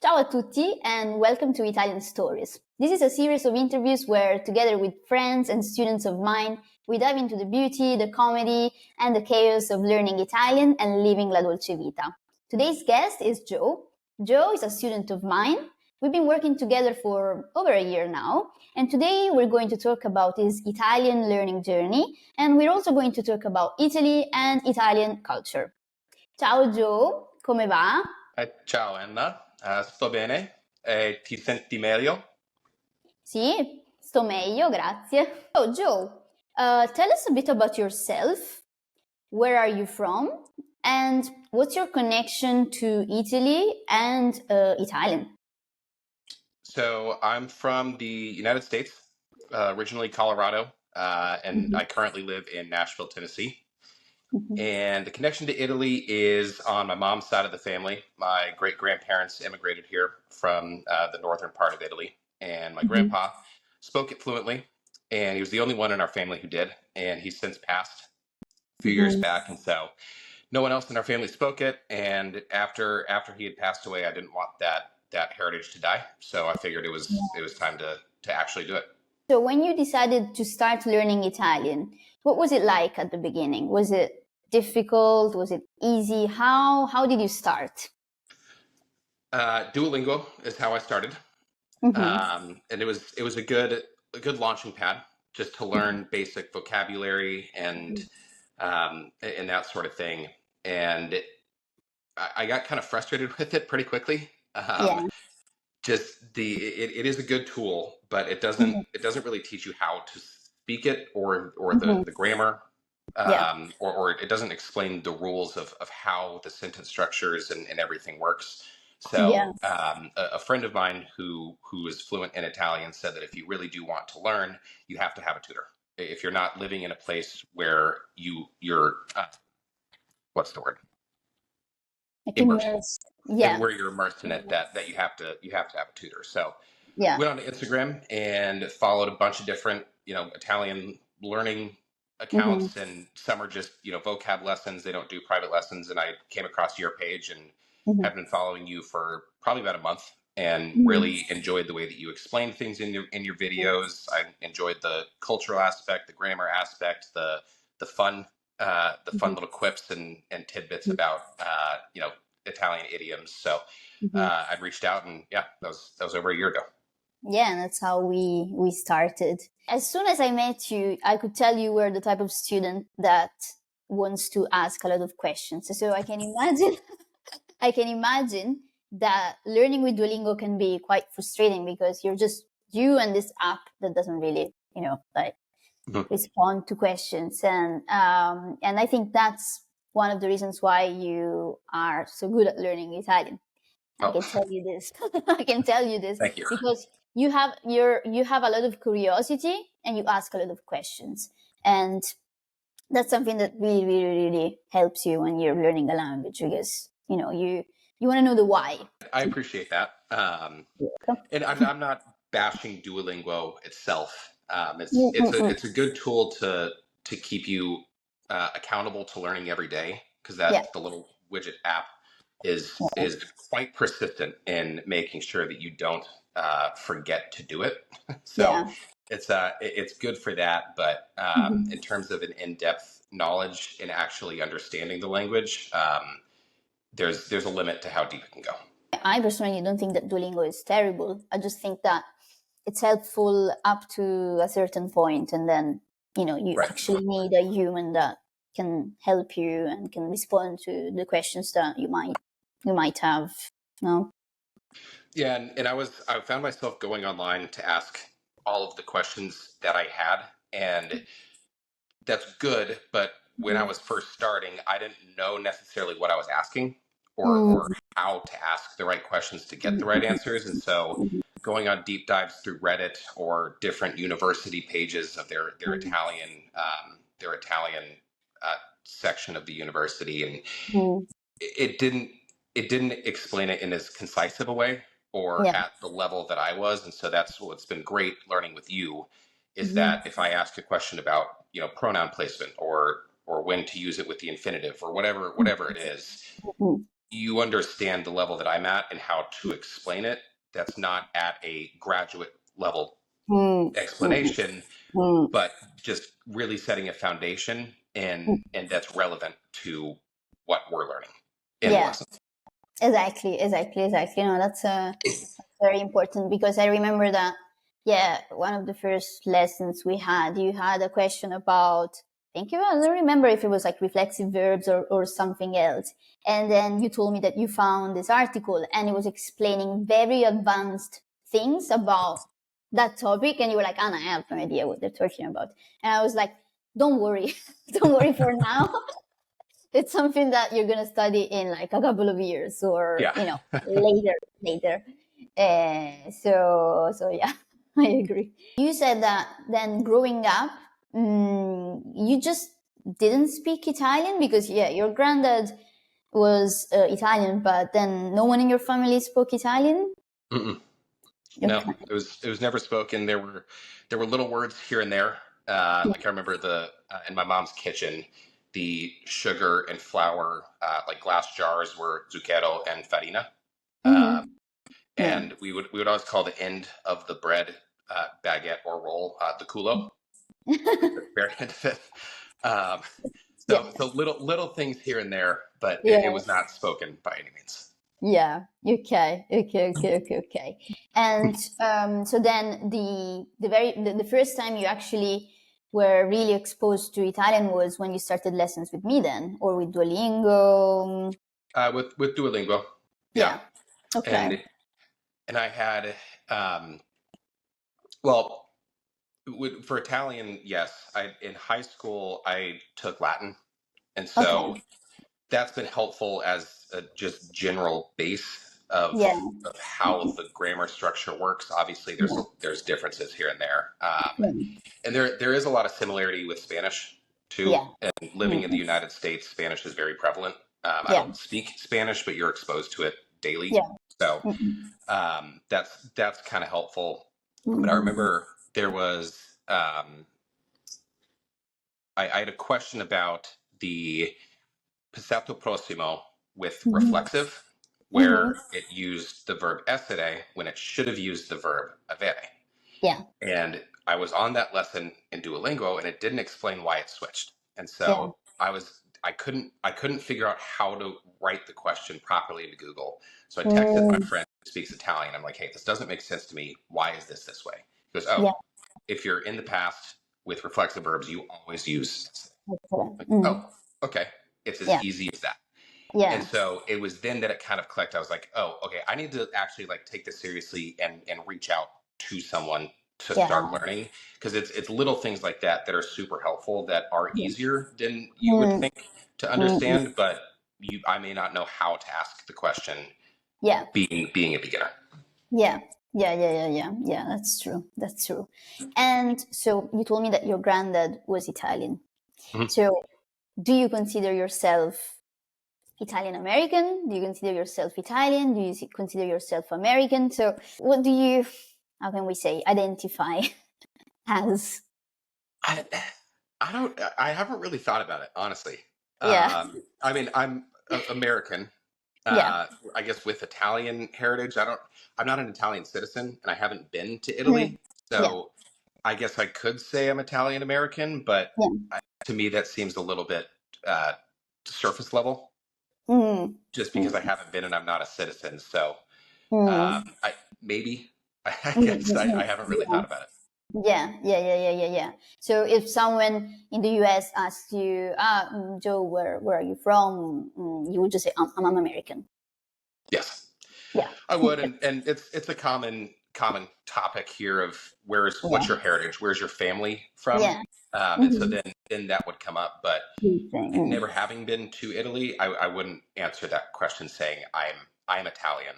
Ciao a tutti and welcome to Italian Stories. This is a series of interviews where, together with friends and students of mine, we dive into the beauty, the comedy, and the chaos of learning Italian and living la dolce vita. Today's guest is Joe. Joe is a student of mine. We've been working together for over a year now, and today we're going to talk about his Italian learning journey, and we're also going to talk about Italy and Italian culture. Ciao Joe, come va? Ciao Anna, sto bene. Ti senti meglio? Sì, sto meglio, grazie. So Joe, tell us a bit about yourself. Where are you from? And what's your connection to Italy and Italian? So I'm from the United States, originally Colorado, and I currently live in Nashville, Tennessee. And the connection to Italy is on my mom's side of the family. My great-grandparents immigrated here from the northern part of Italy, and my grandpa spoke it fluently, and he was the only one in our family who did, and he's since passed a few years back, and so no one else in our family spoke it. And after he had passed away, I didn't want that heritage to die, so I figured it was time to actually do it. So when you decided to start learning Italian, what was it like at the beginning? Was it difficult? Was it easy? How did you start? Duolingo is how I started, and it was a good launching pad just to learn basic vocabulary and that sort of thing. And I got kind of frustrated with it pretty quickly. Just it is a good tool, but it doesn't really teach you how to speak it or the grammar. Or it doesn't explain the rules of how the sentence structures and everything works. So a friend of mine who is fluent in Italian said that if you really do want to learn, you have to have a tutor. If you're not living in a place where you're what's the word? Immersed. Where you're immersed in it, that you have to have a tutor. So went on to Instagram and followed a bunch of different Italian learning accounts, and some are just vocab lessons. They don't do private lessons. And I came across your page and have been following you for probably about a month, and really enjoyed the way that you explained things in your videos. I enjoyed the cultural aspect, the grammar aspect, the fun little quips and tidbits about Italian idioms. So I'd reached out, and that was over a year ago. Yeah, and that's how we started. As soon as I met you, I could tell you were the type of student that wants to ask a lot of questions. So I can imagine that learning with Duolingo can be quite frustrating because you're just you and this app that doesn't really, respond to questions. And I think that's one of the reasons why you are so good at learning Italian. I can tell you this. I can tell you this. Thank you. Because you have a lot of curiosity and you ask a lot of questions. And that's something that really, really, really helps you when you're learning a language, because you want to know the why. I appreciate that. And I'm not bashing Duolingo itself. It's a good tool to keep you accountable to learning every day, because the little widget app is quite persistent in making sure that you don't forget to do it. So it's good for that. But in terms of an in-depth knowledge and actually understanding the language, there's a limit to how deep it can go. I personally don't think that Duolingo is terrible. I just think that it's helpful up to a certain point, and then you actually need a human that can help you and can respond to the questions that you might have. No? Yeah, and I found myself going online to ask all of the questions that I had, and that's good. But when I was first starting, I didn't know necessarily what I was asking or how to ask the right questions to get the right answers. And so going on deep dives through Reddit or different university pages of their Italian section of the university, and it didn't explain it in as concise of a way or at the level that I was. And so that's what's been great learning with you, is that if I ask a question about pronoun placement or when to use it with the infinitive or whatever it is, you understand the level that I'm at and how to explain it. That's not at a graduate level Mm, mm, explanation, mm. but just really setting a foundation, and that's relevant to what we're learning in the Yeah, lesson. exactly. No, that's very important, because I remember that, yeah, one of the first lessons we had, you had a question about, thank you, I don't remember if it was like reflexive verbs or something else. And then you told me that you found this article and it was explaining very advanced things about that topic. And you were like, Anna, I have no idea what they're talking about. And I was like, don't worry, don't worry for now. It's something that you're going to study in like a couple of years, or Yeah. later. So yeah, I agree. You said that then growing up, you just didn't speak Italian, because yeah, your granddad was Italian, but then no one in your family spoke Italian. Mm-mm. No, Okay. it was never spoken. There were little words here and there. Like I remember in my mom's kitchen, the sugar and flour, like glass jars, were zucchero and farina. Uh, Mm-hmm. Yeah. and we would always call the end of the bread, baguette or roll, the culo, like the very end of it. Um, Yeah. so little things here and there, but it Yeah. was not spoken by any means. Yeah. Okay. And so then the first time you actually were really exposed to Italian was when you started lessons with me, then, or with Duolingo. With Duolingo, yeah, Yeah. Okay. and I had, well, for Italian, yes. In high school I took Latin, and Okay. so that's been helpful as a just general base of Yeah. how the grammar structure works. Obviously, Yeah. there's differences here and there, Yeah. and there is a lot of similarity with Spanish too. Yeah. And living in the Mm. United States, Spanish is very prevalent. I Yeah. don't speak Spanish, but you're exposed to it daily, Yeah. so Mm-mm. that's kind of helpful. But I Mm-hmm. remember there was, I had a question about the passato prossimo with Mm-hmm. reflexive, Mm-hmm. where it used the verb essere when it should have used the verb avere. Yeah. And I was on that lesson in Duolingo, and it didn't explain why it switched. And Yeah. so I couldn't figure out how to write the question properly into Google. So I texted my Mm. friend who speaks Italian. I'm like, hey, this doesn't make sense to me. Why is this way? He goes, oh, Yeah. if you're in the past with reflexive verbs, you always use. Excellent. Like, Mm. oh, okay. It's as Yeah. easy as that. And Yeah. so it was then that it kind of clicked. I was like, oh, okay, I need to actually like take this seriously and reach out to someone to Yeah. start learning, because it's little things like that that are super helpful, that are Yeah. easier than you would Mm. think to Mm. understand, but I may not know how to ask the question, Yeah. being a beginner. Yeah. Yeah. That's true. That's true. And so you told me that your granddad was Italian. Mhm. So do you consider yourself Italian American? Do you consider yourself Italian? Do you consider yourself American? So what do you, how can we say, identify as? I, I haven't really thought about it, honestly. Yeah. I mean, I'm American, Yeah. I guess with Italian heritage. I'm not an Italian citizen, and I haven't been to Mm. Italy. Yeah. So I guess I could say I'm Italian American, but Yeah. to me that seems a little bit, uh, surface level, Mm. just because I Mm. haven't been and I'm not a citizen. So Mm. I maybe I Mm. guess I haven't really Yeah. thought about it. Yeah. So if someone in the US asks you, Joe, where are you from? You would just say, I'm American. Yes, Yeah. I would, and it's a common topic here of what's Yeah. your heritage, where's your family from, Yeah. and so Mm-hmm. then that would come up. But Mm. never having been to Italy, I wouldn't answer that question saying I'm Italian,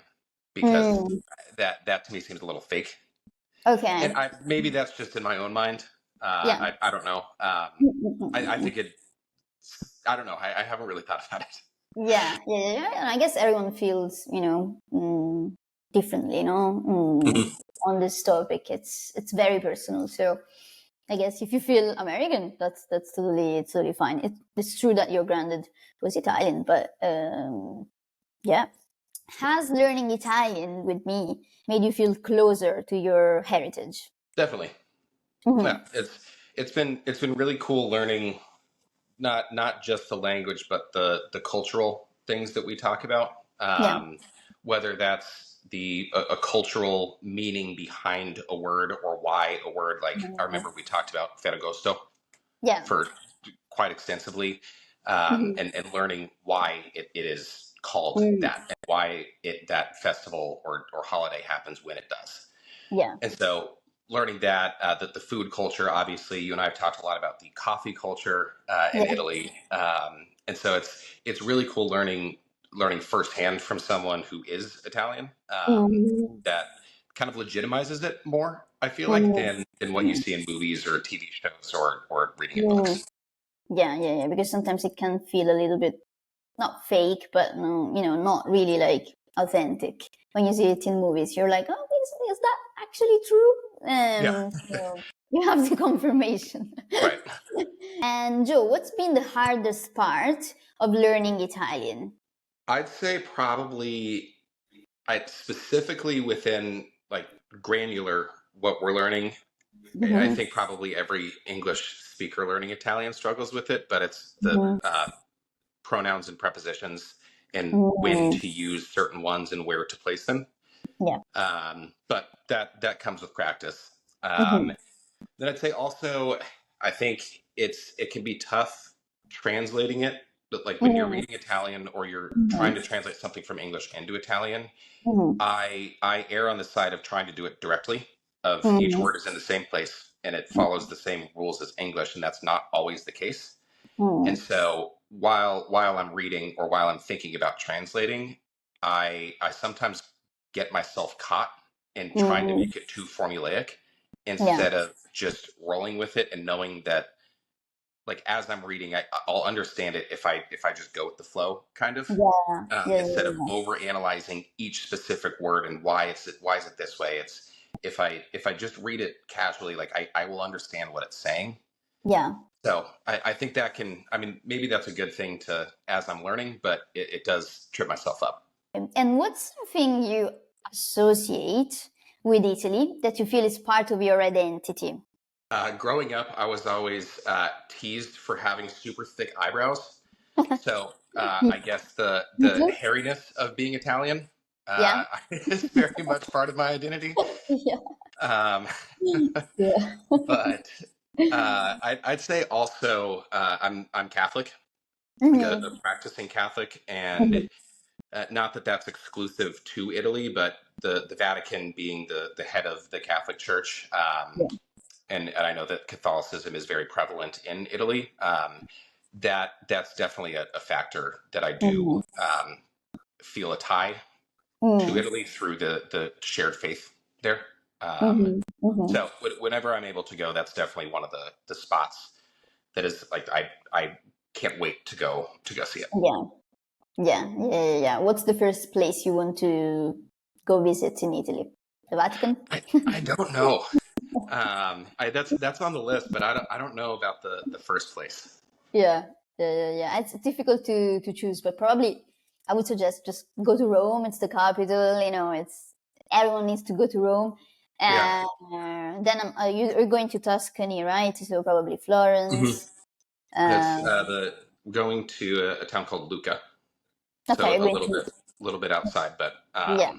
because Mm. that to me seems a little fake. And Okay. maybe that's just in my own mind. Yeah. I don't know. I Mm. think I don't know. I haven't really thought about it. Yeah. And I guess everyone feels, differently, Mhm. on this topic. It's very personal. So I guess if you feel American, that's totally fine. It's true that your granddad was Italian, but Yeah. Has learning Italian with me made you feel closer to your heritage? Definitely. Yeah, Mm-hmm. it's been really cool learning not just the language, but the cultural things that we talk about. Yeah. Whether that's a cultural meaning behind a word or why a word. Like I remember we talked about Ferragosto Yeah. for quite extensively, Mm-hmm. and learning why it is called Mm. that and why that festival or holiday happens when it does. Yeah. And so learning that the food culture, obviously, you and I have talked a lot about the coffee culture in Yeah. Italy, and so it's really cool learning firsthand from someone who is Italian, Mm-hmm. that kind of legitimizes it more. I feel like Mm-hmm. than what you see in movies or TV shows or reading in Mm. books. Yeah, yeah, yeah. Because sometimes it can feel a little bit not fake, but no, not really like authentic. When you see it in movies, you're like, oh, is that actually true? Yeah, So you have the confirmation. right. And Joe, what's been the hardest part of learning Italian? I'd say probably I specifically within like granular what we're learning. I Mm-hmm. think probably every English speaker learning Italian struggles with it, but it's the Mm-hmm. pronouns and prepositions and when Mm-hmm. to use certain ones and where to place them. Yeah. But that comes with practice. Mm-hmm. Then I'd say also, I think it can be tough translating it. But like when you're Mm-hmm. reading Italian or you're trying Mm-hmm. to translate something from English into Italian, Mm-hmm. I err on the side of trying to do it directly. Of each Mm-hmm. word is in the same place and it follows the same rules as English, and that's not always the case. And Mm-hmm. so while I'm reading or while I'm thinking about translating, I sometimes get myself caught in trying to Mm-hmm. make it too formulaic Yeah. instead of just rolling with it and knowing that like as I'm reading, I'll understand it if I just go with the flow, kind of, Yeah. Yeah. instead of Yeah. over analyzing each specific word and why is it this way. It's if I just read it casually, like I will understand what it's saying. Yeah. So I think that can, I mean, maybe that's a good thing to as I'm learning, but it does trip myself up. And what's something you associate with Italy that you feel is part of your identity? Growing up, I was always teased for having super thick eyebrows. So I guess Me the too. hairiness of being Italian Yeah. is very much part of my identity. Yeah. Um, Yeah. but I'd say also I'm Catholic, like a Mm-hmm. practicing Catholic, and Mm-hmm. not that that's exclusive to Italy, but the Vatican being the head of the Catholic Church, Yeah. and I know that Catholicism is very prevalent in Italy. That's definitely a factor that I do Mm-hmm. feel a tie to Mm-hmm. Italy through the shared faith there. Um, Mm-hmm. Mm-hmm. so whenever I'm able to go, that's definitely one of the spots that is like I can't wait to go see it. Yeah. Yeah. Yeah. Yeah. Yeah. What's the first place you want to go visit in Italy? The Vatican? I don't know. That's on the list, but I don't know about the first place. Yeah, yeah, yeah, yeah. It's difficult to choose, but probably I would suggest just go to Rome. It's the capital. It's everyone needs to go to Rome. Yeah. Then you're going to Tuscany, right? So probably Hmm. Florence. It's Um, the going to a town called Lucca, okay, so you're a going to little bit outside, but yeah.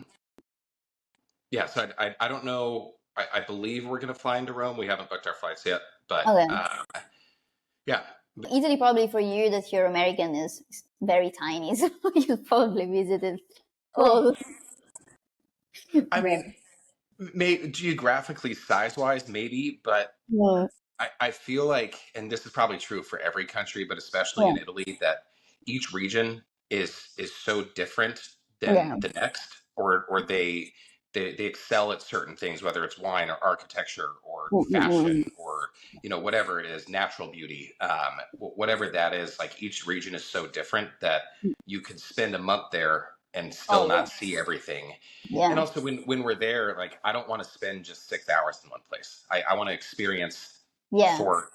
yeah. So I don't know. I believe we're going to fly into Rome. We haven't booked our flights yet, but Okay. yeah. Italy probably for you that you're American is very tiny, so you'll probably visit it Well, all. I Yeah. mean, geographically, size wise, maybe, but Yeah. I feel like, and this is probably true for every country, but especially Yeah. in Italy, that each region is so different Yeah. than the next, or they excel at certain things, whether it's wine or architecture or fashion Mm-mm-mm. or whatever it is, natural beauty, whatever that is. Like each region is so different that you could spend a month there and still Oh not see everything. yeah. And Yeah. also when we're there, like I don't want to spend just 6 hours in one place. I want to experience Yeah. for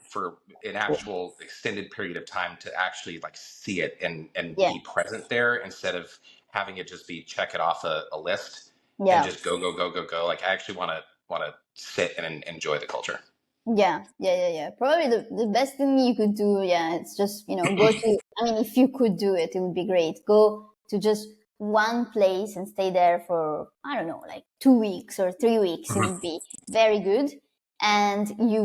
an actual extended period of time to actually like see it and Yeah. be present there instead of having it just be check it off a list and Yeah. just go, go, go, go, go. Like I actually want to sit and enjoy the culture. Yeah. Probably the best thing you could do, yeah, it's just, go to, I mean, if you could do it, it would be great. Go to just one place and stay there for, I don't know, like 2 weeks or 3 weeks. It Mhm. would be very good. And you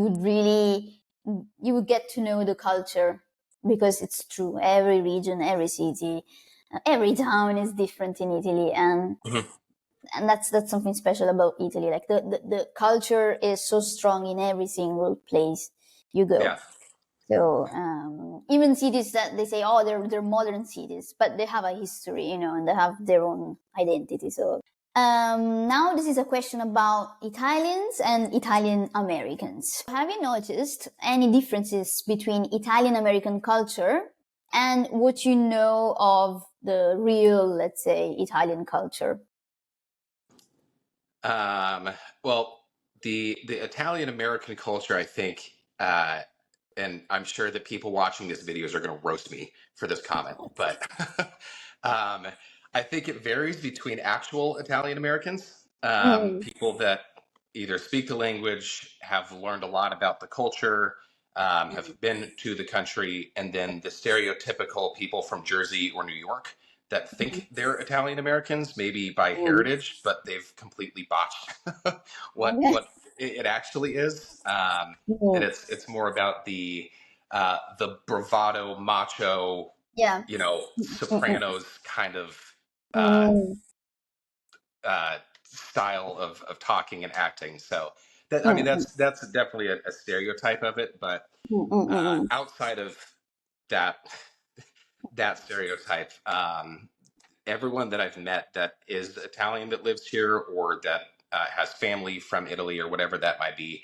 would get to know the culture because it's true. Every region, every city, every town is different in Italy. And that's something special about Italy. Like the culture is so strong in every single place you go. Yeah. So even cities that they say, oh, they're modern cities, but they have a history, and they have their own identity. So now this is a question about Italians and Italian Americans. Have you noticed any differences between Italian American culture and what you know of the real, let's say, Italian culture? Um, well, the Italian American culture, I think, and I'm sure that people watching this videos are going to roast me for this comment, but um, I think it varies between actual Italian Americans, Mm, people that either speak the language, have learned a lot about the culture, have been to the country, and then the stereotypical people from Jersey or New York that think they're Italian Americans, maybe by mm, heritage, but they've completely botched mm. what it actually is. And Mm, it's more about the bravado, macho, yeah. Mm, Sopranos kind of uh, mm, style of talking and acting. So that I mean mm, that's definitely a stereotype of it, but mm. outside of that that stereotype. Everyone that I've met that is Italian that lives here or that has family from Italy or whatever that might be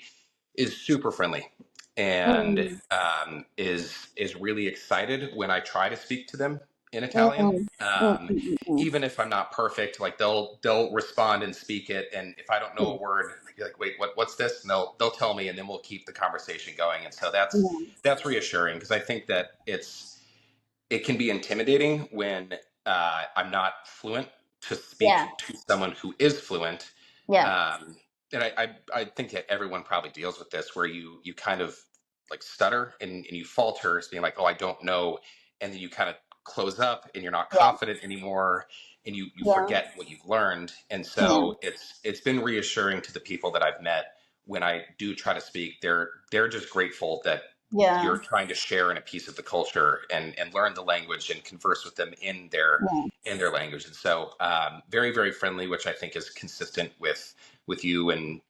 is super friendly and Mm, is really excited when I try to speak to them in mm, Italian. mm, mm, mm, Even if I'm not perfect, like they'll respond and speak it, and if I don't know a word, I'd be like, wait, what's this? And they'll tell me, and then we'll keep the conversation going. And so mm, that's reassuring because I think that it can be intimidating when I'm not fluent to yeah. speak to someone who is fluent. Yeah. Um, and I think that everyone probably deals with this where you kind of like stutter and you falter, being like, oh, I don't know. And then you kind of close up and you're not Yeah. confident anymore and you Yeah. forget what you've learned. And Yeah. so it's been reassuring to the people that I've met when I do try to speak. They're just grateful that Yeah. you're trying to share in a piece of the culture and learn the language and converse with them Yeah. in their language. And so very, very friendly, which I think is consistent with you and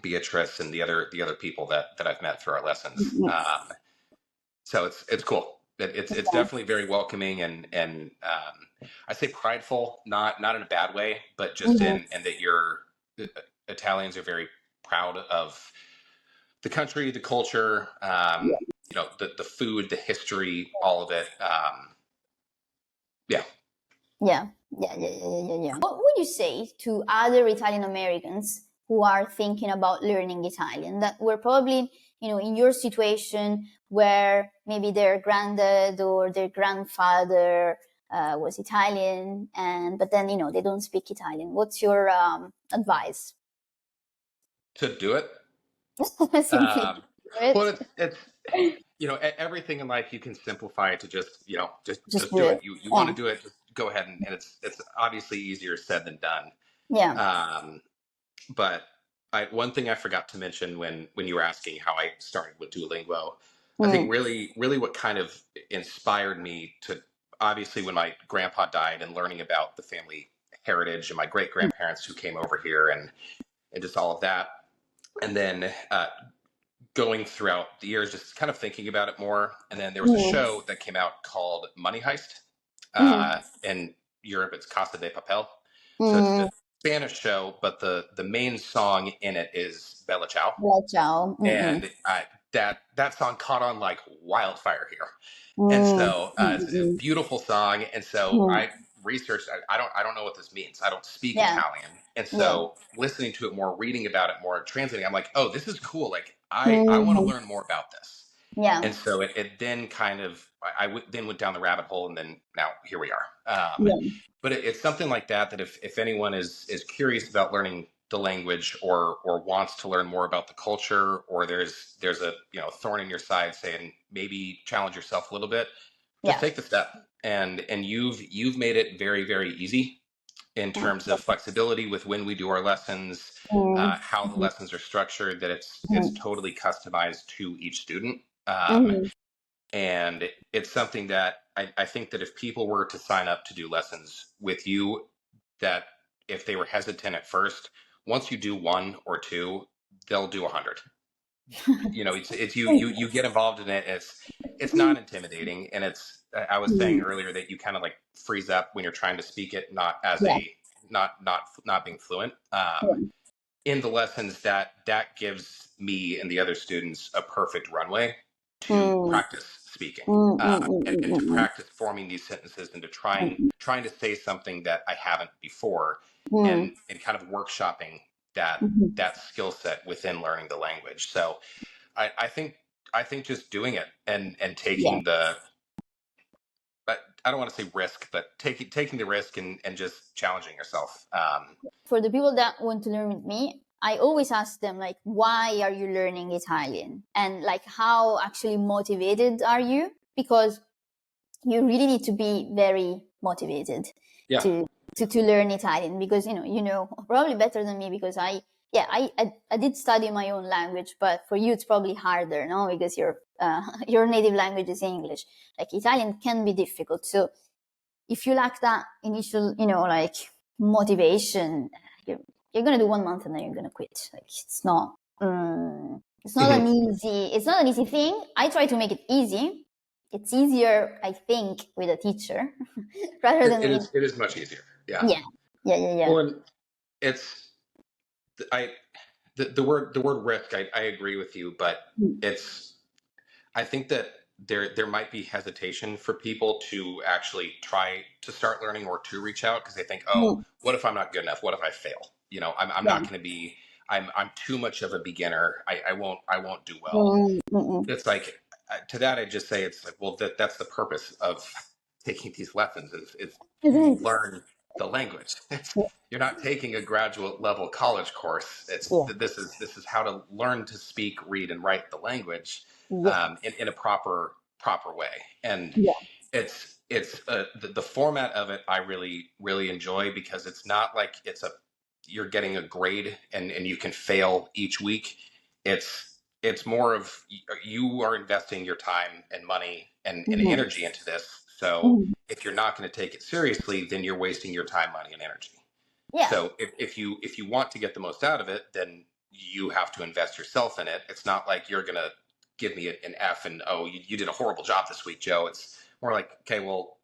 Beatrice and the other people that I've met through our lessons. Mm, So it's cool. It's yeah. definitely very welcoming and I say prideful, not in a bad way, but just Mhm. in that Italians are very proud of the country, the culture, the food, the history, all of it. Yeah. Yeah. Yeah. What would you say to other Italian Americans who are thinking about learning Italian that were probably, in your situation where maybe their granddad or their grandfather was Italian but then, they don't speak Italian. What's your advice? To do it. Simply Um, do it. well, it's everything in life you can simplify to just Just just do do it. it. You want Yeah. to do it, just go ahead and it's obviously easier said than done. Yeah. Um, but one thing I forgot to mention when you were asking how I started with Duolingo, I think Mm. really what kind of inspired me to obviously when my grandpa died and learning about the family heritage and my great grandparents who came over here and just all of that, and then going throughout the years, just kind of thinking about it more. And then there was a Mm. show that came out called Money Heist. Mm. In Europe, it's Casa de Papel. So it's Mm. a Spanish show, but the main song in it is Bella Ciao, Well, ciao. Mm-mm. and that song caught on like wildfire here. And Mm. so it's a Mm-mm. beautiful song. And so Mm. I researched. I don't know what this means. I don't speak Yeah. Italian, and Yeah. so listening to it more, reading about it more, translating, I'm like, oh, this is cool. Like I want to Mhm. learn more about this. Yeah. And so it then kind of, then went down the rabbit hole, and then now here we are. Yeah. But it's something like that, that if anyone is curious about learning the language, or wants to learn more about the culture, or there's a thorn in your side saying maybe challenge yourself a little bit, just Yeah. take the step. And you've made it very, very easy in terms of flexibility with when we do our lessons, Mm-hmm. how the lessons are structured, that it's Mm-hmm. totally customized to each student. Mm-hmm. And it's something that I think that if people were to sign up to do lessons with you, that if they were hesitant at first, once you do one or two, they'll do 100. It's you get involved in it. It's not intimidating, and it's, I was saying earlier that you kind of like freeze up when you're trying to speak it, not as Yeah. a not being fluent. Yeah. In the lessons, that gives me and the other students a perfect runway to Mm. practice speaking, Mm, mm, and to mm, practice forming these sentences, and to mm, trying to say something that I haven't before, mm, and kind of workshopping that mm, mm. that skill set within learning the language. So I think just doing it, and Yeah. taking the, but I don't want to say risk, but taking the risk, and just challenging yourself. For the people that want to learn with me, I always ask them like, why are you learning Italian? And like, how actually motivated are you? Because you really need to be very motivated Yeah. to to learn Italian, because you know probably better than me, because I did study my own language, but for you it's probably harder, no? Because your your native language is English. Like Italian can be difficult. So if you lack that initial, like motivation, you're, you're gonna do 1 month and then you're gonna quit. Like it's not Mhm. an easy thing. I try to make it easy. It's easier, I think, with a teacher rather It, than it with, is it is much easier. Yeah. yeah, yeah, yeah, yeah. Well, and it's I the word risk. I agree with you, but Mm. it's I think that there might be hesitation for people to actually try to start learning, or to reach out, because they think, oh, Mm. what if I'm not good enough? What if I fail? I'm Yeah. not going to be. I'm too much of a beginner. I won't do well. Mm, mm, mm. It's like, to that I just say, it's like, well, that's the purpose of taking these lessons, is to Isn't it? learn the language. You're not taking a graduate level college course. Yeah, This is how to learn to speak, read, and write the language, yeah, in a proper way. And yeah, the format of it I really, really enjoy, because it's not like you're getting a grade, and you can fail each week. It's more of, you are investing your time and money, and mhm, energy into this. So mhm. if you're not going to take it seriously, then you're wasting your time, money, and energy. Yeah, So if you want to get the most out of it, then you have to invest yourself in it. It's not like you're going to give me an F, and, oh, you did a horrible job this week, Joe. It's more like, okay, well,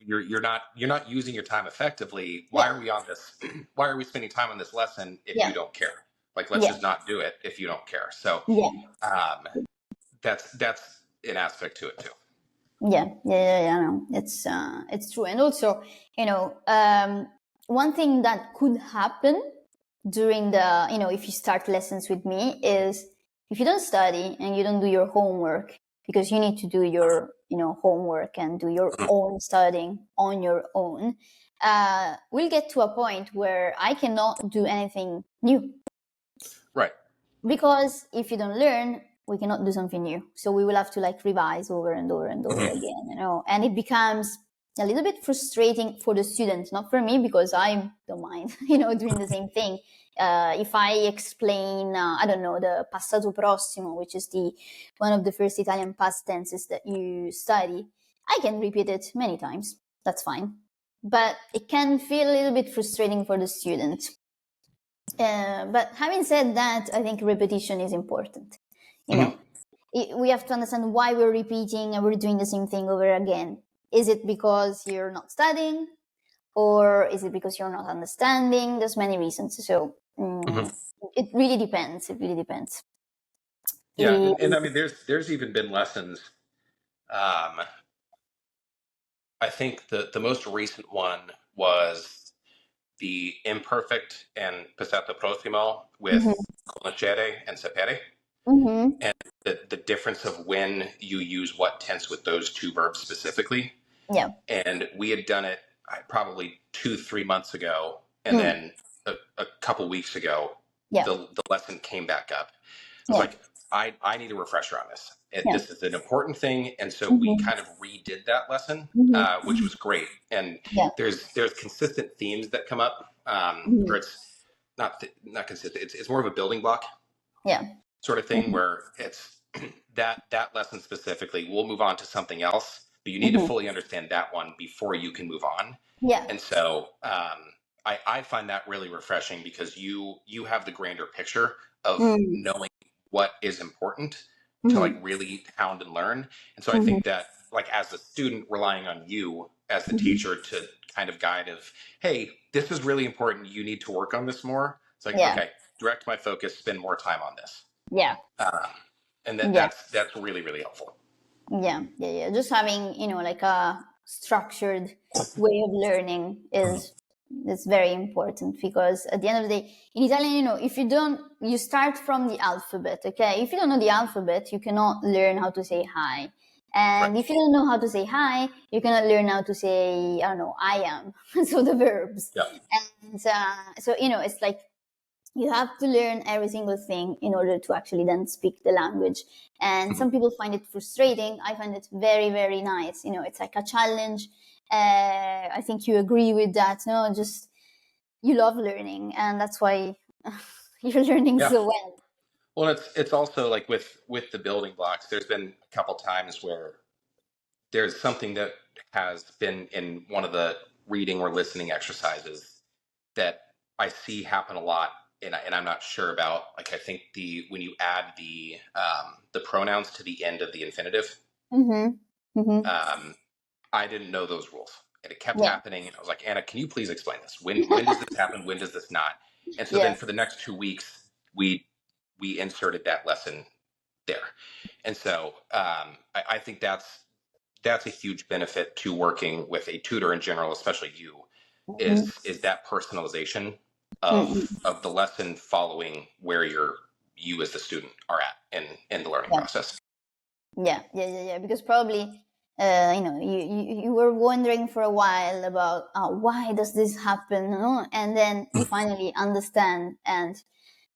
you're not using your time effectively. yeah, Why are we on this? Why are we spending time on this lesson if yeah, you don't care? Like, let's yeah, just not do it if you don't care. So, yeah. um, that's an aspect to it too. Yeah, yeah, yeah, yeah. No, it's true. And also, one thing that could happen during the, if you start lessons with me, is if you don't study and you don't do your homework, because you need to do your, homework and do your own studying on your own, we'll get to a point where I cannot do anything new, Right. because if you don't learn, we cannot do something new, so we will have to like revise over and over and over Mhm. again, and it becomes a little bit frustrating for the students, not for me, because I don't mind doing the same thing. If I explain, I don't know, the passato prossimo, which is the one of the first Italian past tenses that you study, I can repeat it many times, that's fine, but it can feel a little bit frustrating for the student. But having said that, I think repetition is important. You Mhm. know, we have to understand why we're repeating and we're doing the same thing over again. Is it because you're not studying, or is it because you're not understanding? There's many reasons. So Mhm. it really depends. It really depends. Yeah, Eh, and I mean, there's even been lessons. Um, I think the most recent one was the imperfect and passato prossimo with mhm, conoscere and sapere. mhm, the difference of when you use what tense with those two verbs specifically. Yeah. And we had done it probably 2-3 months ago, and Mm. then a couple weeks ago, Yeah. the lesson came back up. I was Yeah. like, I need a refresher on this. Yeah. This is an important thing, and so we Mm-hmm. kind of redid that lesson, which Mm-hmm. was great. And Yeah. there's consistent themes that come up, Mm-hmm. or it's not consistent. It's more of a building block Yeah. sort of thing Mm-hmm. where it's that lesson specifically. We'll move on to something else, but you need to Mm-hmm. fully understand that one before you can move on. Yeah. And so I find that really refreshing because you have the grander picture of Mm-hmm. knowing what is important to like Mm-hmm. really hound and learn. And so I Mm-hmm. think that like as a student relying on you as the Mm-hmm. teacher to kind of guide of, hey, this is really important. You need to work on this more. It's like, Yeah. okay, direct my focus, spend more time on this. Yeah. Um, and Yeah. that's really, really helpful. Yeah. Yeah. Yeah. Just having, like a structured way of learning is very important, because at the end of the day, in Italian, if you start from the alphabet, okay? If you don't know the alphabet, you cannot learn how to say hi. And Right. if you don't know how to say hi, you cannot learn how to say, I don't know, I am. So the verbs. Yeah. And so, it's like you have to learn every single thing in order to actually then speak the language. And some people find it frustrating. I find it very, very nice. It's like a challenge. I think you agree with that. No, just you love learning, and that's why you're learning Yeah. so well. Well, it's also like with the building blocks. There's been a couple times where there's something that has been in one of the reading or listening exercises that I see happen a lot, and I'm not sure about. Like I think when you add the pronouns to the end of the infinitive, Mm-hmm. Mm-hmm. I didn't know those rules, and it kept Yeah. happening. And I was like, Anna, can you please explain this? When does this happen? When does this not? And so then Yeah. for the next 2 weeks, we inserted that lesson there, and so I think that's a huge benefit to working with a tutor in general, especially you, Mm-hmm. is that personalization Mm-hmm. of the lesson following where you as the student are at in the learning Yeah. process. Yeah, yeah, yeah, yeah. Because probably, you were wondering for a while about why does this happen, and then you finally understand, and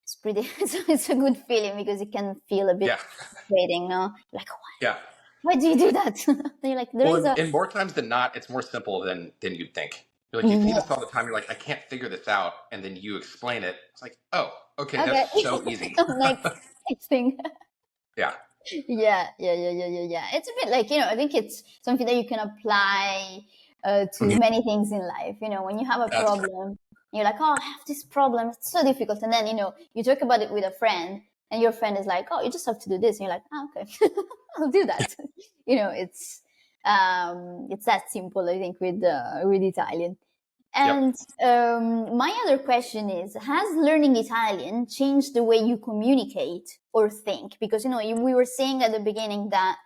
it's pretty. It's a good feeling, because it can feel a bit Yeah, frustrating, no? Like, yeah. why do you do that? You're like, there Well, is a and more times than not, it's more simple than you'd think. You're like, you see yeah, this all the time. You're like, I can't figure this out, and then you explain it. It's like, oh, okay, okay. that's so easy. Next thing. Yeah, Yeah, yeah, yeah, yeah, yeah, yeah. It's a bit like, I think it's something that you can apply to many things in life. When you have a that's right. problem, you're like, oh, I have this problem. It's so difficult. And then, you talk about it with a friend, and your friend is like, oh, you just have to do this. And you're like, oh, okay, I'll do that. It's that simple, I think, with Italian. Yep. And my other question is, has learning Italian changed the way you communicate or think? Because, we were saying at the beginning that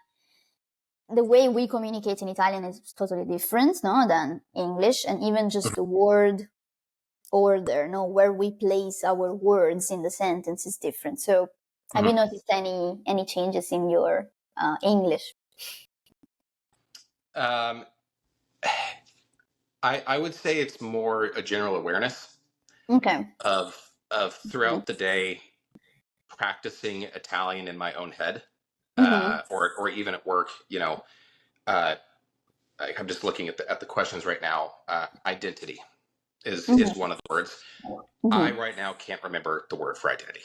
the way we communicate in Italian is totally different, no, than English, and even just the word order, no, where we place our words in the sentence is different. So have you Mhm. noticed any changes in your English? Um, I would say it's more a general awareness Okay. of throughout the day practicing Italian in my own head, Mm-hmm. or even at work. Uh, I'm just looking at the questions right now. Identity is one of the words. I Mm-hmm. right now can't remember the word for identity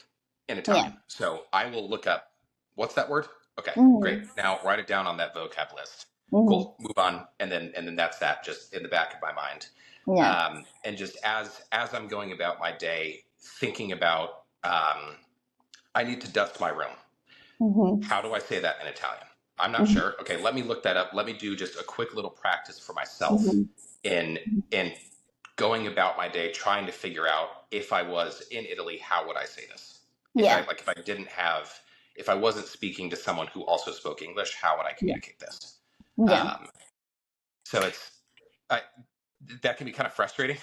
in Yeah. Italian, so I will look up what's that word. Okay, great. Mm-hmm. Now write it down on that vocab list. Mm-hmm. Cool. Move on, and then that's that, just in the back of my mind. Yeah. And just as I'm going about my day, thinking about I need to dust my room. Mm-hmm. How do I say that in Italian? I'm not Mm-hmm. sure. Okay, let me look that up. Let me do just a quick little practice for myself Mm-hmm. in going about my day, trying to figure out if I was in Italy, how would I say this? Yeah. If I wasn't speaking to someone who also spoke English, how would I Yeah. communicate this? Yeah. Um, so I, that can be kind of frustrating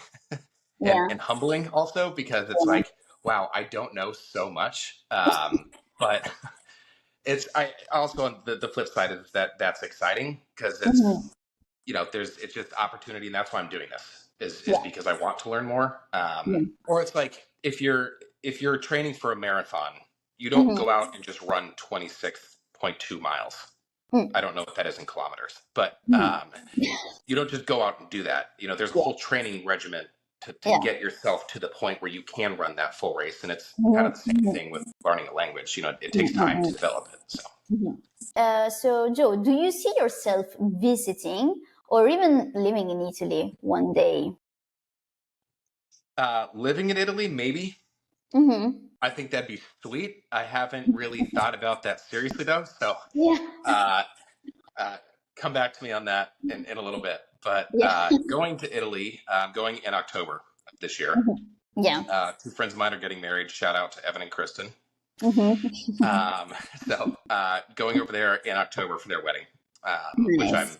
Yeah. and humbling also, because it's like, wow, I don't know so much. But I also, on the flip side is that's exciting because Hmm. it's just opportunity, and that's why I'm doing this is Yeah. because I want to learn more. Yeah. Or it's like if you're training for a marathon, you don't Hmm. go out and just run 26.2 miles. I don't know what that is in kilometers, but Hmm. you don't just go out and do that. There's a Yeah. whole training regimen to Yeah. get yourself to the point where you can run that full race. And it's kind of the same Hmm. thing with learning a language. It takes time to Hmm. develop it. So So, Joe, do you see yourself visiting or even living in Italy one day? living in Italy, maybe. Hmm. I think that'd be sweet. I haven't really thought about that seriously though. So Yeah. uh, uh, come back to me on that in a little bit. But Yeah. going to Italy, going in October of this year. Mhm. Yeah. Two friends of mine are getting married. Shout out to Evan and Kristen. Hmm. Um, so going over there in October for their wedding, which Nice.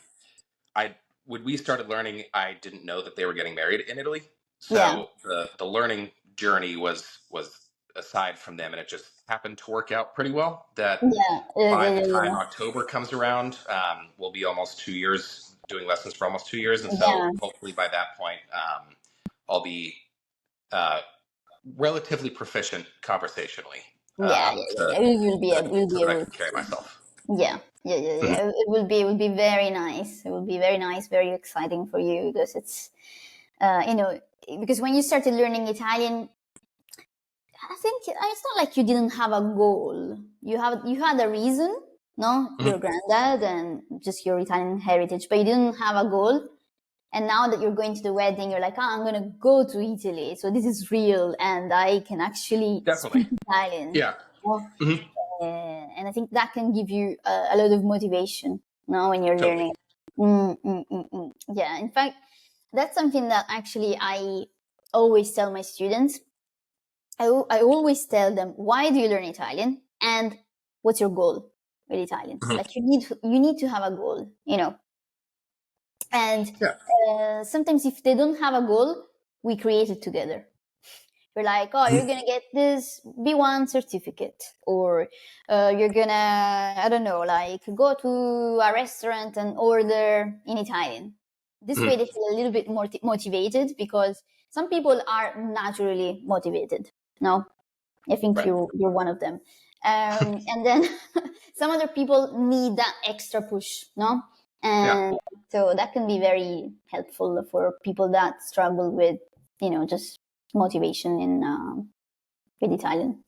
I when we started learning, I didn't know that they were getting married in Italy. Yeah. So the learning journey was aside from them, and it just happened to work out pretty well. That Yeah. by the time Yeah. October comes around, we'll be almost 2 years doing lessons for almost 2 years, and so Yeah. hopefully by that point, I'll be uh, relatively proficient conversationally, Yeah. Yeah. Yeah. to, You will be able. You'll so be that I able. can carry myself. Yeah. Yeah. Yeah. Mhm. Yeah. It will be. It will be very nice. It will be very nice. Very exciting for you because it's. You know, because when you started learning Italian, I think it's not like you didn't have a goal. You had a reason, no, your Mhm. granddad and just your Italian heritage, but you didn't have a goal. And now that you're going to the wedding, you're like, oh, I'm gonna go to Italy, so this is real, and I can actually Definitely. speak Italian. Yeah. Well, Hmm. and I think that can give you a lot of motivation, no, when you're Totally. learning. Yeah, in fact, that's something that actually I always tell my students. I always tell them, why do you learn Italian and what's your goal with Italian? Mhm. Like you need to have a goal, you know. And Yeah. sometimes if they don't have a goal, we create it together. We're like, oh, you're Mhm. gonna get this B1 certificate, or you're gonna, I don't know, like go to a restaurant and order in Italian. This way, Mhm. they feel a little bit more motivated because some people are naturally motivated. No, I think Right. you're one of them. And then some other people need that extra push, no? Yeah. And so that can be very helpful for people that struggle with, just motivation in with Italian.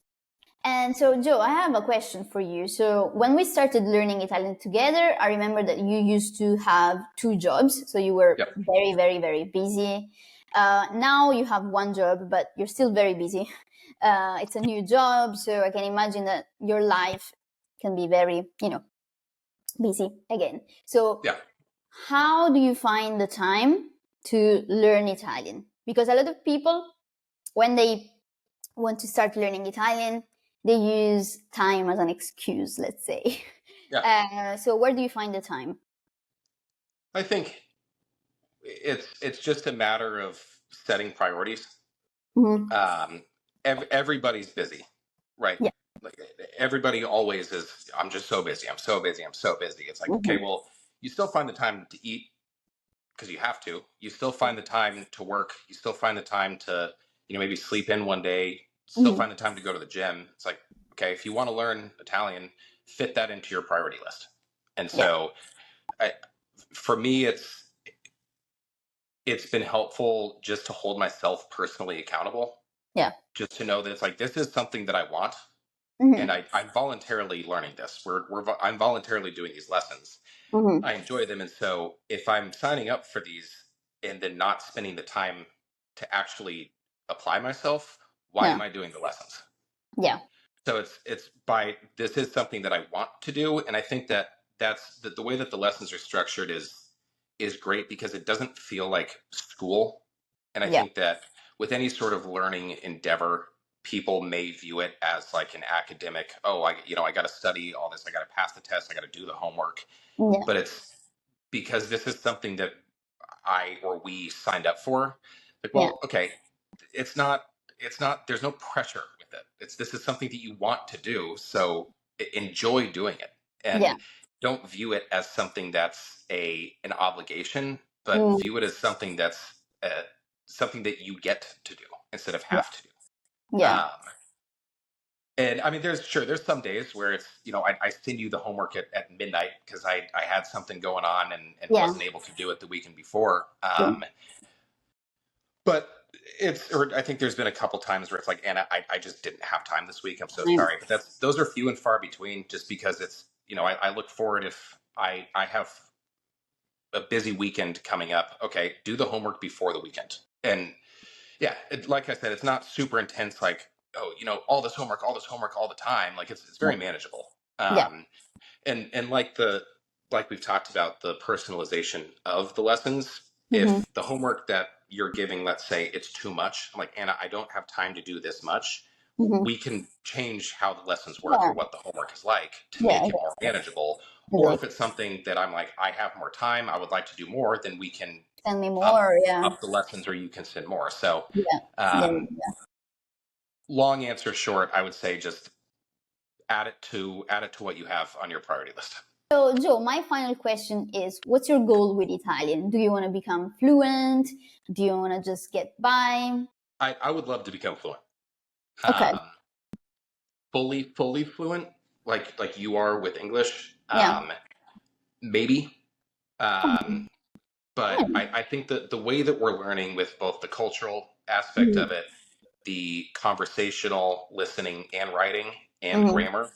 And so, Joe, I have a question for you. So, when we started learning Italian together, I remember that you used to have two jobs. So, you were Yep. very, very, very busy. Now you have one job, but you're still very busy. It's a new job. So, I can imagine that your life can be very, busy again. So, Yeah. how do you find the time to learn Italian? Because a lot of people, when they want to start learning Italian, they use time as an excuse, let's say. Yeah. So where do you find the time? I think it's just a matter of setting priorities. Mm-hmm. Um, everybody's busy, right? Yeah. Like everybody always is. I'm just so busy. I'm so busy. I'm so busy. It's like, okay, Mm-hmm. well, you still find the time to eat because you have to. You still find the time to work. You still find the time to, maybe sleep in one day. Still Mm-hmm. find the time to go to the gym. It's like, okay, if you want to learn Italian, fit that into your priority list. And Yeah. so, I, for me, it's been helpful just to hold myself personally accountable, Yeah. just to know that it's like this is something that I want, and Mm-hmm. I'm voluntarily learning this. I'm voluntarily doing these lessons. Mm-hmm. I enjoy them, and so if I'm signing up for these and then not spending the time to actually apply myself, why Yeah. am I doing the lessons? Yeah. So it's by this is something that I want to do, and I think that that's the way that the lessons are structured is great because it doesn't feel like school. And I Yeah. think that with any sort of learning endeavor, people may view it as like an academic, oh, I got to study all this, I got to pass the test, I got to do the homework. Yeah. But it's because this is something that I or we signed up for. Like, Yeah. well, okay, it's not there's no pressure with it. This is something that you want to do. So enjoy doing it, Yeah. and don't view it as something that's an obligation, but view it as something that's something that you get to do instead of Yeah. have to do. Yeah. And I mean, there's some days where it's, I send you the homework at midnight because I had something going on and Yeah. wasn't able to do it the weekend before. Yeah. But or I think there's been a couple times where it's like, Anna, I just didn't have time this week. I'm so Yeah. sorry. But those are few and far between, just because it's, I look forward if I have a busy weekend coming up. Okay, do the homework before the weekend. And yeah, like I said, it's not super intense, like, oh, all this homework, all the time. Like, it's very manageable. Yeah. And like we've talked about, the personalization of the lessons. Mm-hmm. If the homework that you're giving, let's say it's too much, I'm like, Anna, I don't have time to do this much. Mm-hmm. We can change how the lessons work Yeah. or what the homework is like to Yeah. make it more manageable. Or Exactly. if it's something that I'm like, I have more time, I would like to do more, then we can Send me up more. Yeah. up the lessons, or you can send more. So Yeah. Yeah. um, long answer short, I would say just add it to what you have on your priority list. So, Joe, my final question is, what's your goal with Italian? Do you want to become fluent? Do you want to just get by? I would love to become fluent. Okay. Fully fluent, like you are with English. Yeah. Maybe. Okay. But Yeah. I think that the way that we're learning, with both the cultural aspect Mhm. of it, the conversational listening and writing, and Mhm. grammar,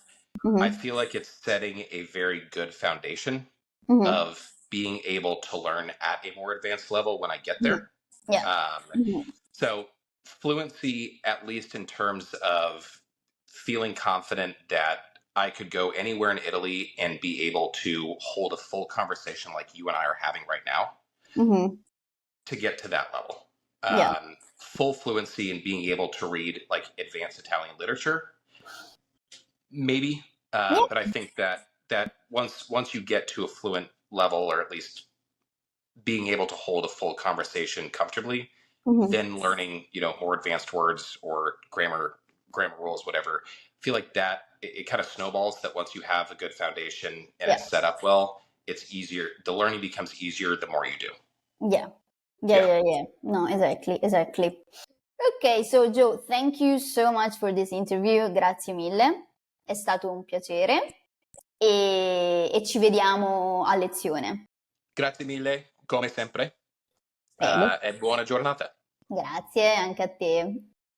I Mhm. feel like it's setting a very good foundation Mhm. of being able to learn at a more advanced level when I get Mhm. there. Yeah. Um, Mhm. so fluency, at least in terms of feeling confident that I could go anywhere in Italy and be able to hold a full conversation like you and I are having right now, Mhm. to get to that level. Yeah. Full fluency in being able to read like advanced Italian literature, maybe. Yeah. But I think that once you get to a fluent level, or at least being able to hold a full conversation comfortably, Mhm. then learning, more advanced words or grammar rules, whatever. I feel like that it kind of snowballs, that once you have a good foundation and Yeah. it's set up well, it's easier. The learning becomes easier the more you do. Yeah. Yeah. Yeah. Yeah. Yeah. No, exactly. Exactly. Ok, so Joe, thank you so much for this interview. Grazie mille. È stato un piacere e ci vediamo a lezione. Grazie mille, come sempre, Prego. e buona giornata. Grazie anche a te.